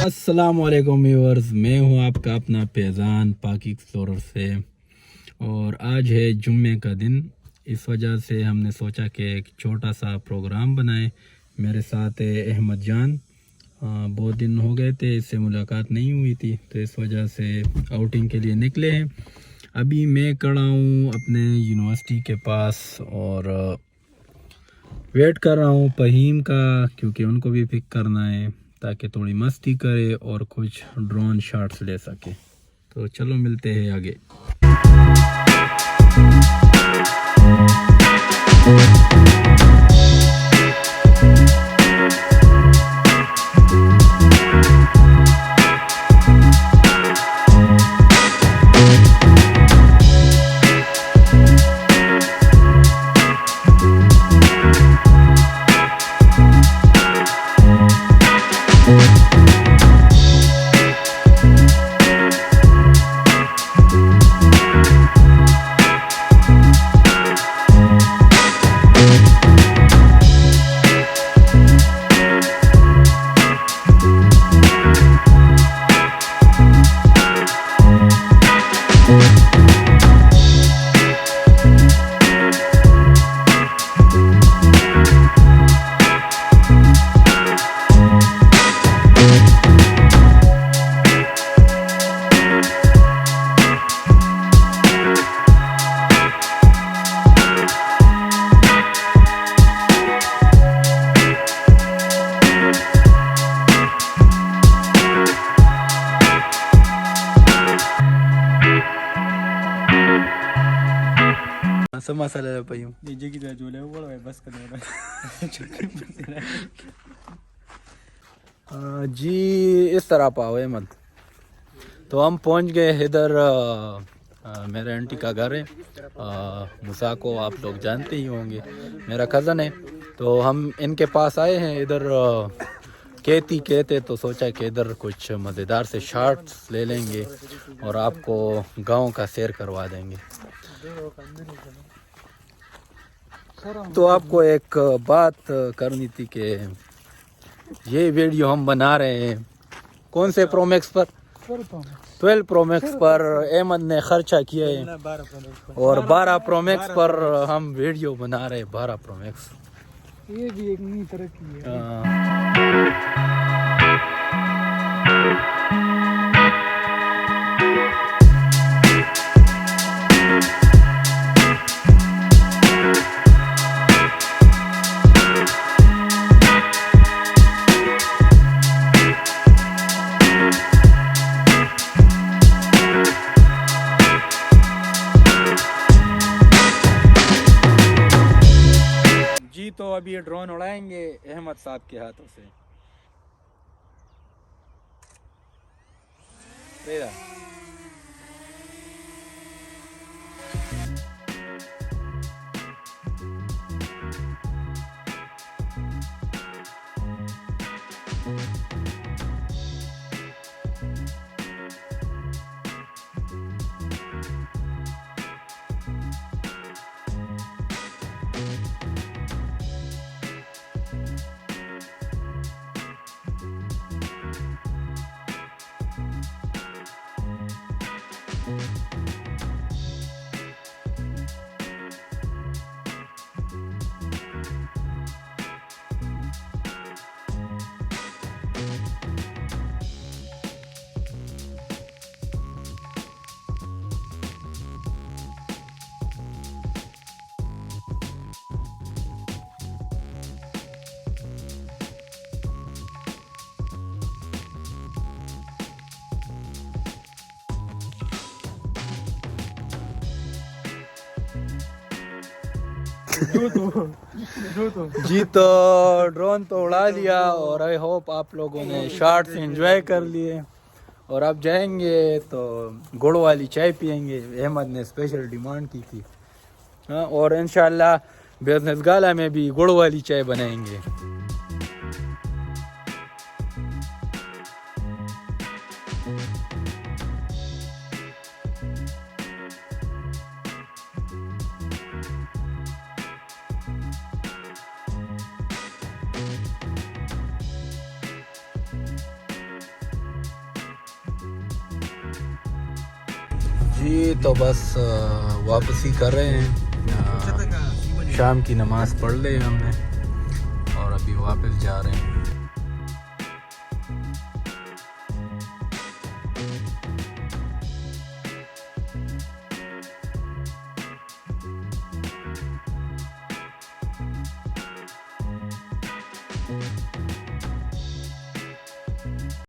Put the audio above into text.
अस्सलाम वालेकुम व्यूअर्स, मैं हूं आपका अपना फैज़ान पाक एक्सप्लोरर से। और आज है जुम्मे का दिन, इस वजह से हमने सोचा कि एक छोटा सा प्रोग्राम बनाए। मेरे साथ है अहमद जान। बहुत दिन हो गए थे, इससे मुलाकात नहीं हुई थी, तो इस वजह से आउटिंग के लिए निकले हैं। अभी मैं खड़ा हूँ अपने यूनिवर्सिटी के पास और वेट कर रहा हूँ फ़हीम का, क्योंकि उनको भी पिक करना है ताकि थोड़ी मस्ती करे और कुछ ड्रोन शॉट्स ले सके। तो चलो मिलते हैं आगे। मसाला पयूं डीजे की तरह झूले ऊपर है बस करने जी इस तरह पाओ अहमद। तो हम पहुंच गए इधर। मेरे आंटी का घर है। मूसा को आप लोग जानते ही होंगे, मेरा कज़न है। तो हम इनके पास आए हैं इधर। कहते तो सोचा कि इधर कुछ मज़ेदार से शॉट्स ले लेंगे और आपको गांव का सैर करवा देंगे। तो आपको एक बात करनी थी कि ये वीडियो हम बना रहे हैं कौन से प्रो मैक्स पर, 12 प्रो मैक्स पर अहमद ने खर्चा किया है, और 12 प्रो मैक्स पर हम वीडियो बना रहे हैं। 12 प्रो मैक्स ये भी एक नई तरक्की है। तो अभी ये ड्रोन उड़ाएंगे अहमद साहब के हाथों से। जी तो ड्रोन तो उड़ा लिया और आई होप आप लोगों ने शॉट्स एंजॉय कर लिए। और अब जाएंगे तो गुड़ वाली चाय पियेंगे, अहमद ने स्पेशल डिमांड की थी। हाँ, और इंशाल्लाह बिजनेस गाला में भी गुड़ वाली चाय बनाएंगे। जी तो बस वापसी कर रहे हैं। शाम की नमाज़ पढ़ ली हमने और अभी वापस जा रहे हैं।